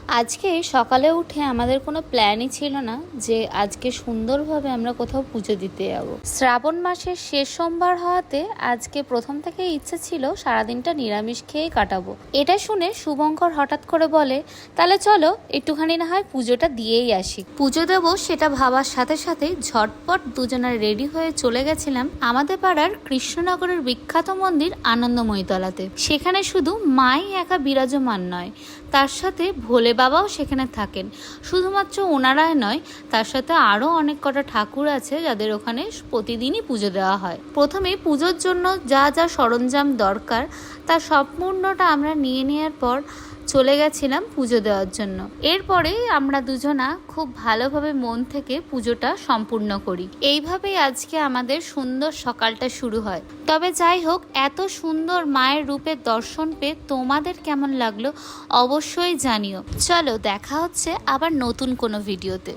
আজকে সকালে উঠে আমাদের কোনো প্ল্যানই ছিল না যে আজকে সুন্দরভাবে আমরা কোথাও পুজো দিতে যাব। শ্রাবণ মাসের শেষ সোমবার হওয়াতে আজকে প্রথম থেকে ইচ্ছে ছিল সারাদিনটা নিরামিষ খেয়ে কাটাবো। এটা শুনে শুভঙ্কর হঠাৎ করে বলে, তাহলে চলো একটুখানি না হয় পুজোটা দিয়েই আসি। পুজো দেবো সেটা ভাবার সাথে সাথে ঝটপট দুজনে রেডি হয়ে চলে গেছিলাম আমাদের পাড়ার কৃষ্ণনগরের বিখ্যাত মন্দির আনন্দময়ীতলাতে। সেখানে শুধু মাই একা বিরাজমান নয়, তার সাথে ভোলে বাবাও সেখানে থাকেন। শুধুমাত্র ওনারাই নয়, তার সাথে আরও অনেক কটা ঠাকুর আছে যাদের ওখানে প্রতিদিনই পুজো দেওয়া হয়। প্রথমে পুজোর জন্য যা যা সরঞ্জাম দরকার তার সম্পূর্ণটা আমরা নিয়ে নেওয়ার পর চলে গেছিলাম পুজো দেওয়ার জন্য। এরপরে আমরা দুজনা খুব ভালোভাবে মন থেকে পুজোটা সম্পূর্ণ করি। এইভাবেই আজকে আমাদের সুন্দর সকালটা শুরু হয়। তবে যাই হোক, এত সুন্দর মায়ের রূপের দর্শন পেয়ে তোমাদের কেমন লাগলো অবশ্যই জানিও। চলো দেখা হচ্ছে আবার নতুন কোনো ভিডিওতে।